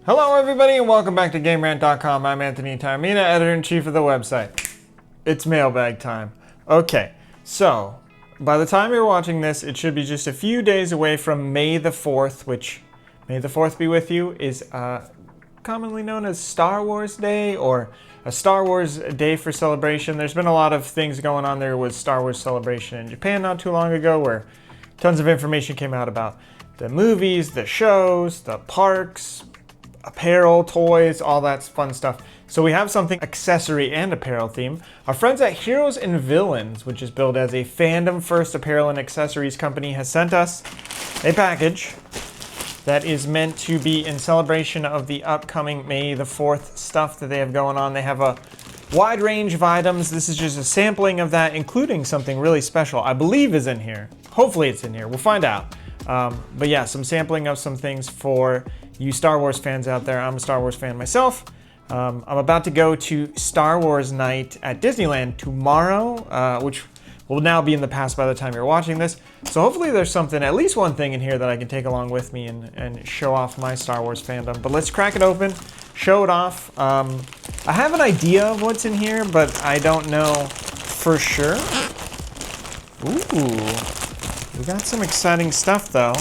Hello everybody and welcome back to GameRant.com. I'm Anthony Taormina, editor-in-chief of the website. It's mailbag time. Okay, so by the time you're watching this, it should be just a few days away from May the 4th, which, May the 4th be with you, is commonly known as Star Wars Day or a Star Wars Day for celebration. There's been a lot of things going on there with Star Wars Celebration in Japan not too long ago where tons of information came out about the movies, the shows, the parks, apparel, toys, all that fun stuff. So we have something accessory and apparel theme. Our friends at Heroes and Villains, which is billed as a fandom first apparel and accessories company, has sent us a package that is meant to be in celebration of the upcoming May the 4th stuff that they have going on. They have a wide range of items. This is just a sampling of that, including something really special I believe is in here. Hopefully it's in here. We'll find out. But yeah, some sampling of some things for you Star Wars fans out there. I'm a Star Wars fan myself. I'm about to go to Star Wars Night at Disneyland tomorrow, which will now be in the past by the time you're watching this. So hopefully there's something, at least one thing in here that I can take along with me and show off my Star Wars fandom. But let's crack it open, show it off. I have an idea of what's in here, but I don't know for sure. Ooh, we got some exciting stuff though.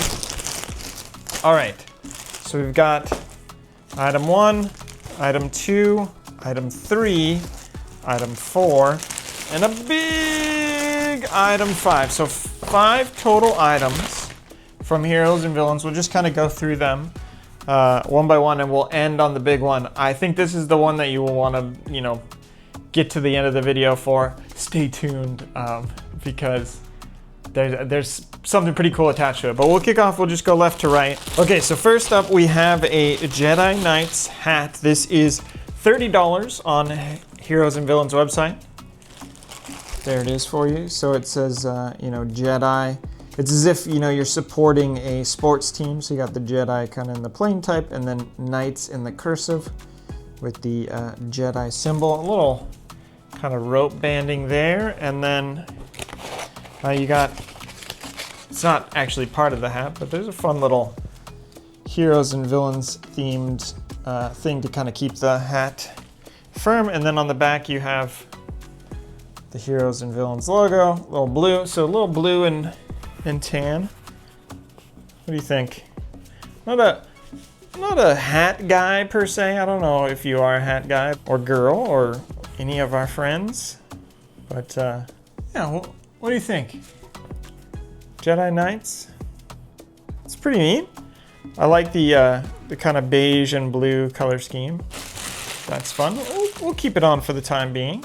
All right. So we've got item 1, item 2, item 3, item 4, and a big item 5. So 5 total items from Heroes and Villains. We'll just kind of go through them one by one and we'll end on the big one. I think this is the one that you will want to, get to the end of the video for. Stay tuned because there's something pretty cool attached to it. But we'll kick off, we'll just go left to right. Okay, so first up we have a Jedi Knights hat. This is $30 on Heroes and Villains website. There it is for you. So it says, Jedi. It's as if, you're supporting a sports team. So you got the Jedi kind of in the plain type and then Knights in the cursive with the Jedi symbol. A little kind of rope banding there. And then you got, it's not actually part of the hat, but there's a fun little Heroes and Villains themed thing to kind of keep the hat firm. And then on the back you have the Heroes and Villains logo, a little blue. So a little blue and tan. What do you think? Not a hat guy per se. I don't know if you are a hat guy or girl or any of our friends, but yeah. What do you think? Jedi Knights? It's pretty neat. I like the kind of beige and blue color scheme. That's fun. We'll keep it on for the time being.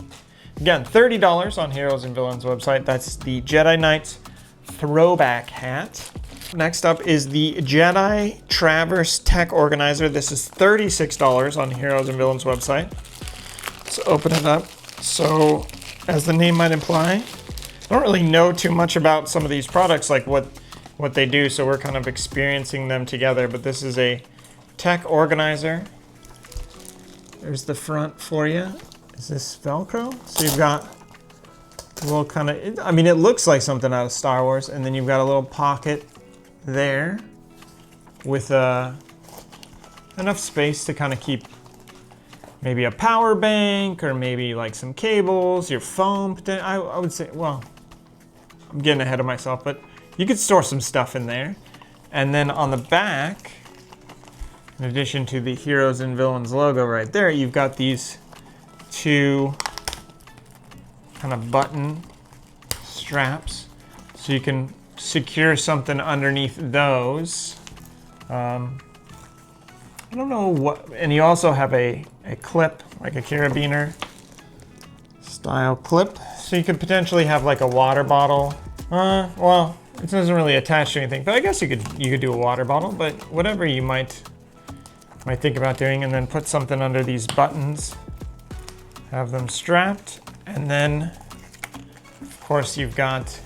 Again, $30 on Heroes and Villains website. That's the Jedi Knights throwback hat. Next up is the Jedi Traverse Tech Organizer. This is $36 on Heroes and Villains website. Let's open it up. So, as the name might imply, I don't really know too much about some of these products, like what they do, so we're kind of experiencing them together. But this is a tech organizer. There's the front for you. Is this Velcro? So you've got a little kind of, it looks like something out of Star Wars, and then you've got a little pocket there with enough space to kind of keep maybe a power bank or maybe like some cables, your phone. I would say, well, I'm getting ahead of myself, but you could store some stuff in there. And then on the back, in addition to the Heroes and Villains logo right there, you've got these 2 kind of button straps. So you can secure something underneath those. I don't know what, and you also have a clip, like a carabiner style clip. So you could potentially have like a water bottle. Well, it doesn't really attach to anything, but I guess you could do a water bottle, but whatever you might think about doing, and then put something under these buttons, have them strapped, and then of course you've got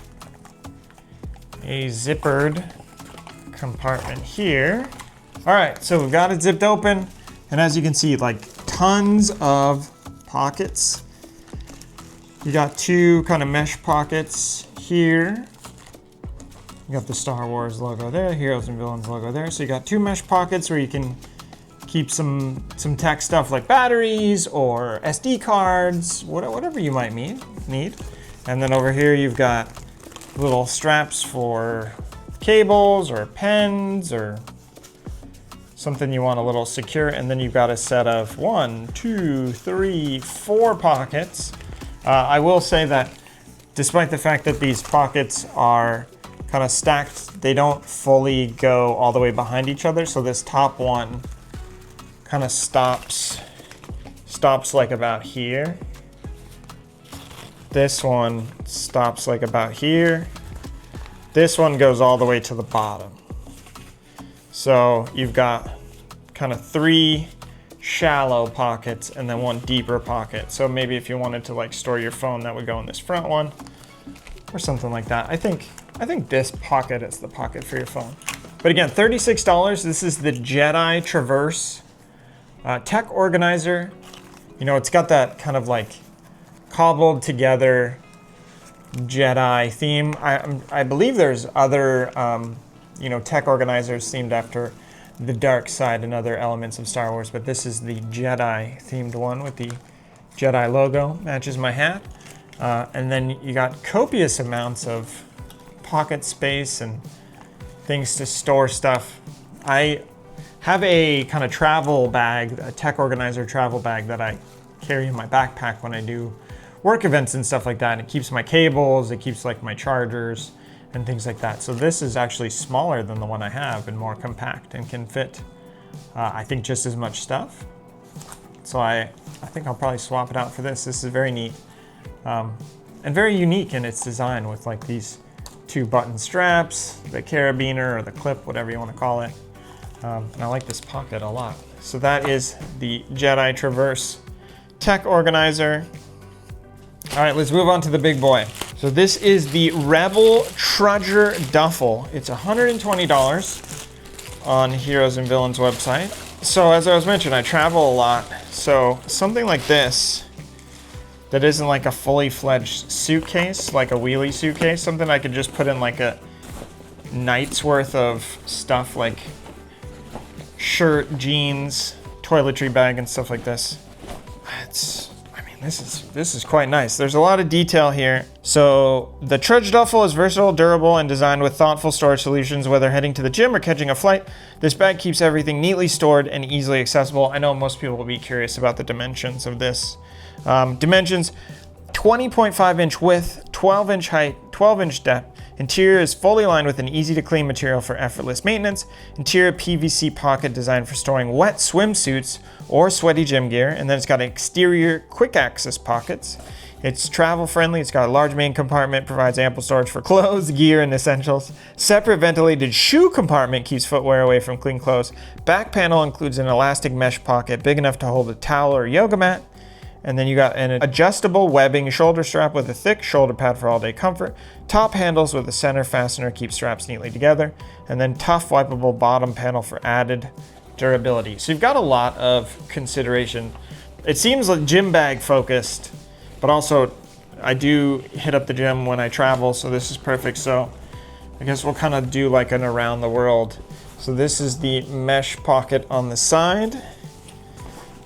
a zippered compartment here. All right, so we've got it zipped open, and as you can see, like tons of pockets. You got 2 kind of mesh pockets here. You got the Star Wars logo there, Heroes and Villains logo there. So you got 2 mesh pockets where you can keep some tech stuff like batteries or SD cards, whatever you might need. And then over here you've got little straps for cables or pens or something you want a little secure. And then you've got a set of 1, 2, 3, 4 pockets. I will say that despite the fact that these pockets are kind of stacked, they don't fully go all the way behind each other. So this top one kind of stops like about here. This one stops like about here. This one goes all the way to the bottom. So you've got kind of 3 shallow pockets and then 1 deeper pocket. So maybe if you wanted to like store your phone, that would go in this front one or something like that. I think this pocket is the pocket for your phone. But again, $36. This is the Jedi Traverse tech organizer. You know, it's got that kind of like cobbled together Jedi theme. I believe there's other you know, tech organizers themed after the dark side and other elements of Star Wars, but this is the Jedi themed one with the Jedi logo, matches my hat. And then you got copious amounts of pocket space and things to store stuff. I have a kind of travel bag, a tech organizer travel bag that I carry in my backpack when I do work events and stuff like that. And it keeps my cables, it keeps like my chargers and things like that. So this is actually smaller than the one I have and more compact and can fit, I think, just as much stuff. So I think I'll probably swap it out for this. This is very neat and very unique in its design with like these 2 button straps, the carabiner or the clip, whatever you want to call it. And I like this pocket a lot. So that is the Jedi Traverse tech organizer. All right, let's move on to the big boy. So this is the Rebel Trudger Duffel. It's $120 on Heroes and Villains website. So as I was mentioning, I travel a lot. So something like this that isn't like a fully fledged suitcase, like a wheelie suitcase, something I could just put in like a night's worth of stuff like shirt, jeans, toiletry bag and stuff like this. This is quite nice. There's a lot of detail here. So the Trudge Duffel is versatile, durable, and designed with thoughtful storage solutions. Whether heading to the gym or catching a flight, this bag keeps everything neatly stored and easily accessible. I know most people will be curious about the dimensions of this. Dimensions: 20.5 inch width, 12 inch height, 12 inch depth. Interior is fully lined with an easy to clean material for effortless maintenance. Interior PVC pocket designed for storing wet swimsuits or sweaty gym gear. And then it's got exterior quick access pockets. It's travel friendly. It's got a large main compartment, provides ample storage for clothes, gear, and essentials. Separate ventilated shoe compartment keeps footwear away from clean clothes. Back panel includes an elastic mesh pocket big enough to hold a towel or yoga mat. And then you got an adjustable webbing shoulder strap with a thick shoulder pad for all-day comfort. Top handles with a center fastener keep straps neatly together. And then tough wipeable bottom panel for added durability. So you've got a lot of consideration. It seems like gym bag focused, but also I do hit up the gym when I travel, so this is perfect. So I guess we'll kind of do like an around the world. So this is the mesh pocket on the side.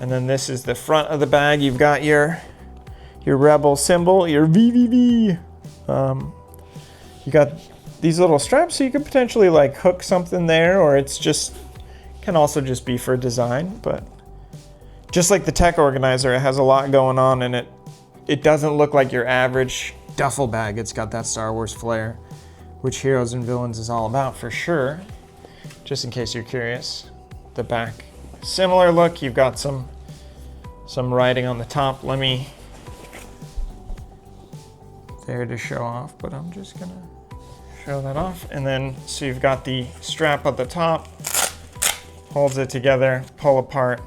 And then this is the front of the bag. You've got your Rebel symbol, your VVV. You got these little straps, so you could potentially like hook something there, or it's just, can also just be for design. But just like the tech organizer, it has a lot going on in it. It doesn't look like your average duffel bag. It's got that Star Wars flair, which Heroes and Villains is all about for sure. Just in case you're curious, the back. Similar look. You've got some writing on the top. Let me there to show off, but I'm just gonna show that off. And then so you've got the strap at the top, holds it together, pull apart,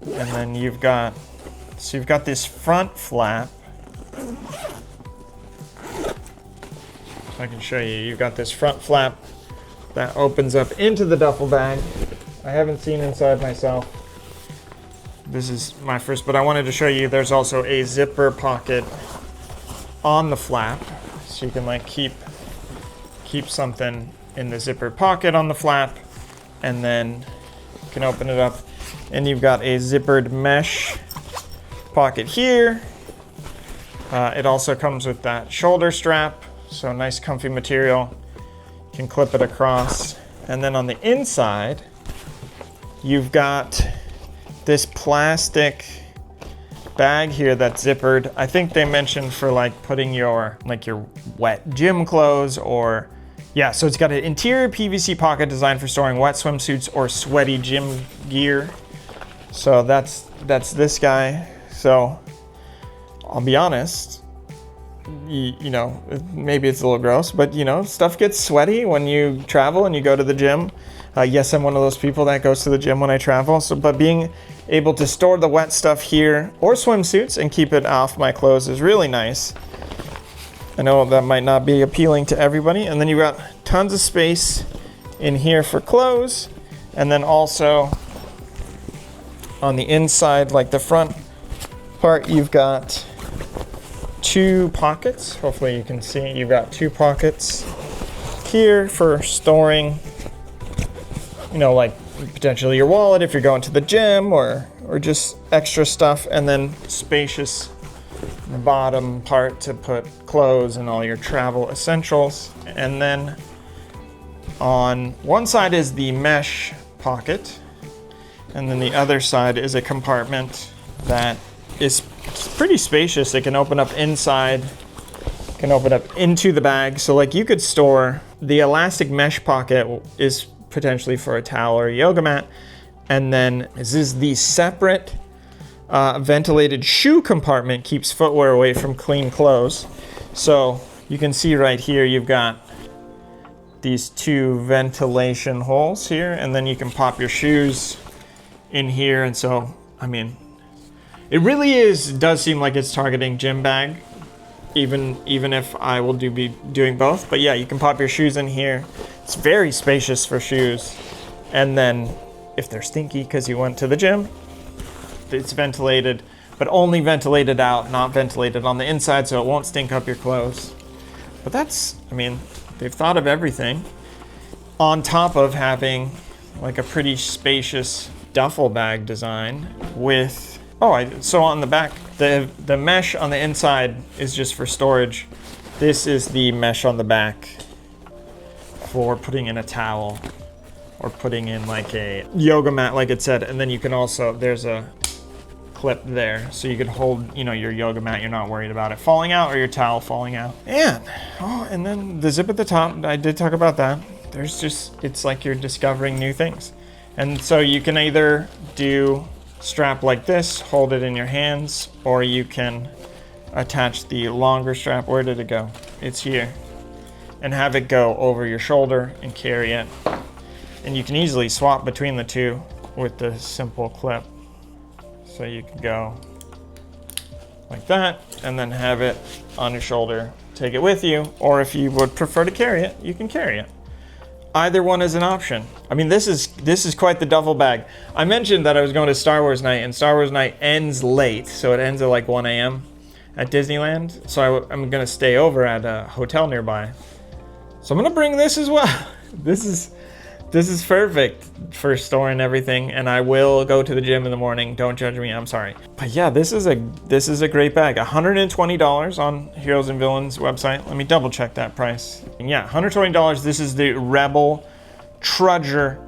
and then you've got this front flap. So I can show you. You've got this front flap that opens up into the duffel bag. I haven't seen inside myself. This is my first, but I wanted to show you there's also a zipper pocket on the flap. So you can like keep keep something in the zipper pocket on the flap, and then you can open it up, and you've got a zippered mesh pocket here. It also comes with that shoulder strap, so nice comfy material. You can clip it across. And then on the inside, you've got this plastic bag here that's zippered. I think they mentioned for like putting your wet gym clothes, or yeah, so it's got an interior PVC pocket designed for storing wet swimsuits or sweaty gym gear. So that's this guy. So I'll be honest, you know, maybe it's a little gross, but you know, stuff gets sweaty when you travel and you go to the gym. Yes, I'm one of those people that goes to the gym when I travel. So, but being able to store the wet stuff here, or swimsuits, and keep it off my clothes is really nice. I know that might not be appealing to everybody. And then you've got tons of space in here for clothes. And then also on the inside, like the front part, you've got 2 pockets. Hopefully you can see you've got 2 pockets here for storing, you know, like potentially your wallet if you're going to the gym, or just extra stuff, and then spacious bottom part to put clothes and all your travel essentials. And then on one side is the mesh pocket, and then the other side is a compartment that is pretty spacious. It can open up inside, can open up into the bag. So like you could store, the elastic mesh pocket is potentially for a towel or a yoga mat. And then this is the separate ventilated shoe compartment, keeps footwear away from clean clothes. So you can see right here, you've got these 2 ventilation holes here, and then you can pop your shoes in here. And so, I mean, it really does seem like it's targeting gym bag, even if I will be doing both. But yeah, you can pop your shoes in here. It's very spacious for shoes. And then if they're stinky because you went to the gym, it's ventilated, but only ventilated out, not ventilated on the inside, so it won't stink up your clothes. But that's, I mean, they've thought of everything, on top of having like a pretty spacious duffel bag design with, so on the back, the mesh on the inside is just for storage. This is the mesh on the back for putting in a towel or putting in like a yoga mat, like it said. And then you can also, there's a clip there, so you could hold, you know, your yoga mat. You're not worried about it falling out or your towel falling out. And then the zip at the top, I did talk about that. There's just, it's like you're discovering new things. And so you can either do strap like this, hold it in your hands, or you can attach the longer strap. Where did it go? It's here. And have it go over your shoulder and carry it. And you can easily swap between the two with the simple clip. So you can go like that and then have it on your shoulder, take it with you, or if you would prefer to carry it, you can carry it. Either one is an option. I mean, this is quite the duffel bag. I mentioned that I was going to Star Wars night, and Star Wars night ends late, so it ends at like 1 a.m. at Disneyland. So I'm gonna stay over at a hotel nearby. So I'm gonna bring this as well. This is perfect for storing everything, and I will go to the gym in the morning. Don't judge me, I'm sorry. But yeah, this is a great bag. $120 on Heroes and Villains website. Let me double check that price. And yeah, $120. This is the Rebel Trudger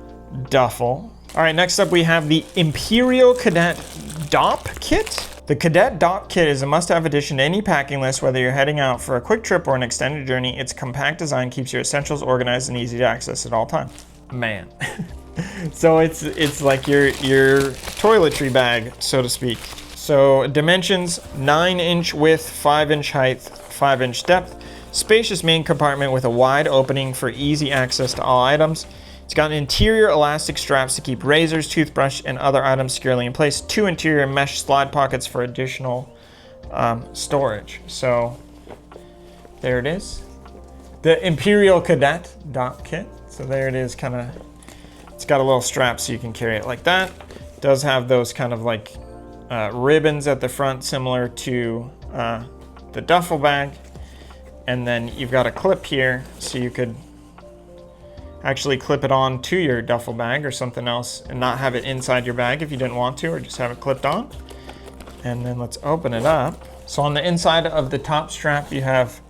Duffel. All right, next up we have the Imperial Cadet DOP Kit. The Cadet DOP Kit is a must-have addition to any packing list, whether you're heading out for a quick trip or an extended journey. Its compact design keeps your essentials organized and easy to access at all times. Man. So it's like your toiletry bag, so to speak. So dimensions: 9-inch width, 5-inch height, 5-inch depth. Spacious main compartment with a wide opening for easy access to all items. It's got interior elastic straps to keep razors, toothbrush, and other items securely in place. 2 interior mesh slide pockets for additional storage. So there it is. The Imperial Cadet DOP Kit. So there it is, kind of, it's got a little strap so you can carry it like that. It does have those kind of like ribbons at the front, similar to the duffel bag. And then you've got a clip here, so you could actually clip it on to your duffel bag or something else and not have it inside your bag if you didn't want to, or just have it clipped on. And then let's open it up. So on the inside of the top strap, you have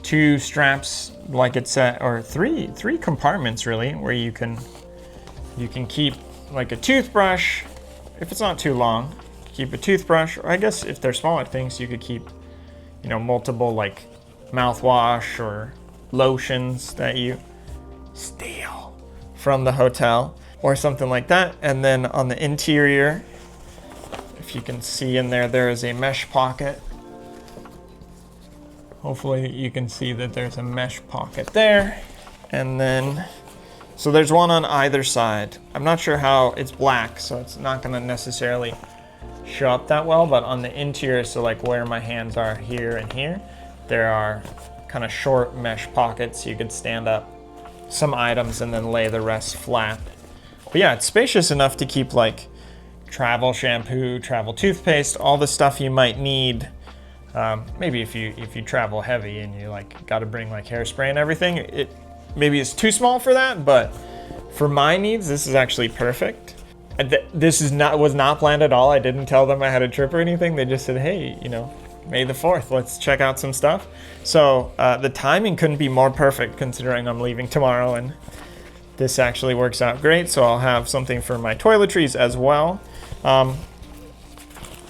2 straps, like it's or three compartments really, where you can keep like a toothbrush if it's not too long. Keep a toothbrush, or I guess if they're smaller things, you could keep, you know, multiple like mouthwash or lotions that you steal from the hotel or something like that. And then on the interior, if you can see in there, there is a mesh pocket. Hopefully you can see that there's a mesh pocket there. And then, so there's one on either side. I'm not sure how, it's black, so it's not gonna necessarily show up that well, but on the interior, so like where my hands are here and here, there are kind of short mesh pockets. You could stand up some items and then lay the rest flat. But yeah, it's spacious enough to keep like travel shampoo, travel toothpaste, all the stuff you might need. Maybe if you travel heavy and you like got to bring like hairspray and everything, it maybe it's too small for that, but for my needs, this is actually perfect. This was not planned at all. I didn't tell them I had a trip or anything. They just said, hey, you know, May the 4th, let's check out some stuff. So the timing couldn't be more perfect considering I'm leaving tomorrow, and this actually works out great. So I'll have something for my toiletries as well.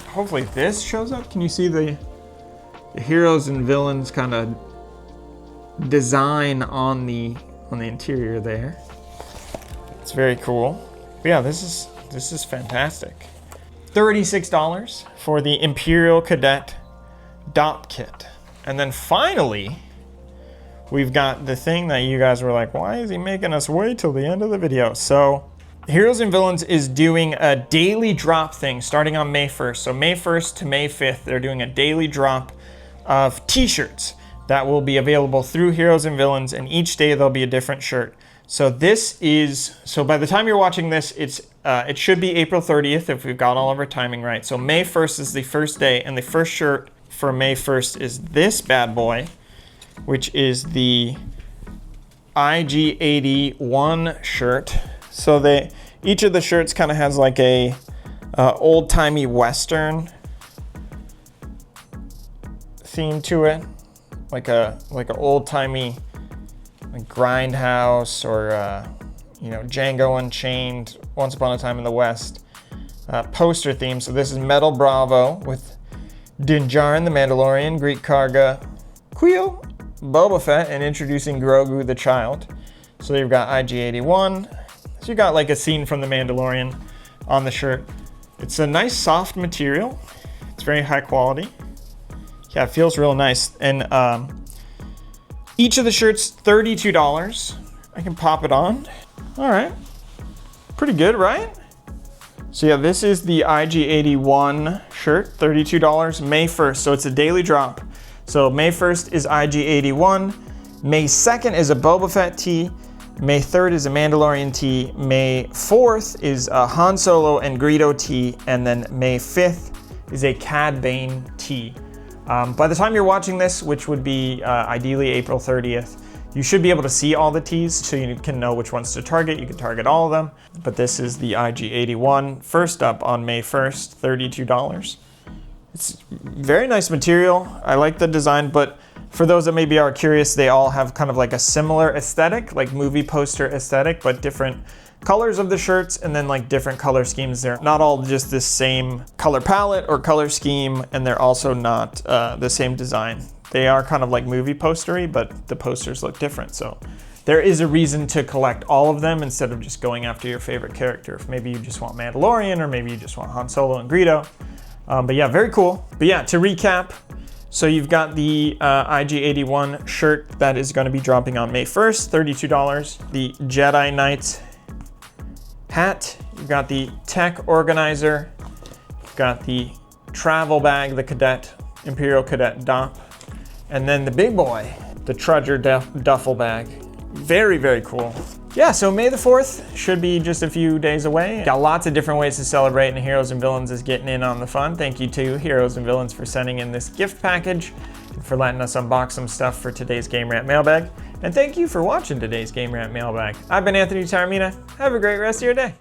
Hopefully this shows up. Can you see the heroes and villains kind of design on the interior there? It's very cool. But yeah, this is fantastic. $36 for the Imperial Cadet Dot Kit. And then finally, we've got the thing that you guys were like, why is he making us wait till the end of the video? So Heroes and Villains is doing a daily drop thing starting on May 1st. So May 1st to May 5th, they're doing a daily drop of t-shirts that will be available through Heroes and Villains, and each day there'll be a different shirt. So so by the time you're watching this, it should be April 30th if we've got all of our timing right. So May 1st is the first day, and the first shirt for May 1st is this bad boy, which is the IG-81 shirt. So each of the shirts kind of has like a old-timey Western theme to it, like a old-timey like Grindhouse or you know, Django Unchained, Once Upon a Time in the West poster theme. So this is Metal Bravo with Din Djarin the Mandalorian, Greek Karga, Quill, Boba Fett, and introducing Grogu the Child. So you've got IG-81. So you got like a scene from the Mandalorian on the shirt. It's a nice soft material. It's very high quality. Yeah, it feels real nice. And each of the shirts, $32. I can pop it on. All right, pretty good, right? So yeah, this is the IG-81 shirt, $32, May 1st. So it's a daily drop. So May 1st is IG-81. May 2nd is a Boba Fett tee. May 3rd is a Mandalorian tee. May 4th is a Han Solo and Greedo tee. And then May 5th is a Cad Bane tee. By the time you're watching this, which would be ideally April 30th, you should be able to see all the tees so you can know which ones to target. You can target all of them. But this is the IG-81. First up on May 1st, $32. It's very nice material. I like the design, but for those that maybe are curious, they all have kind of like a similar aesthetic, like movie poster aesthetic, but different colors of the shirts and then like different color schemes. They're not all just the same color palette or color scheme, and they're also not the same design. They are kind of like movie postery, but the posters look different. So there is a reason to collect all of them instead of just going after your favorite character. If maybe you just want Mandalorian, or maybe you just want Han Solo and Greedo. But yeah, very cool. But yeah, to recap, so you've got the IG-81 shirt that is going to be dropping on May 1st, $32. The Jedi Knight hat. You've got the tech organizer. You've got the travel bag, the Cadet, Imperial Cadet DOP. And then the big boy, the Trudger duffel bag. Very, very cool. Yeah, so May the 4th should be just a few days away. Got lots of different ways to celebrate, and Heroes and Villains is getting in on the fun. Thank you to Heroes and Villains for sending in this gift package and for letting us unbox some stuff for today's Game Rant Mailbag. And thank you for watching today's Game Rant Mailbag. I've been Anthony Taormina. Have a great rest of your day.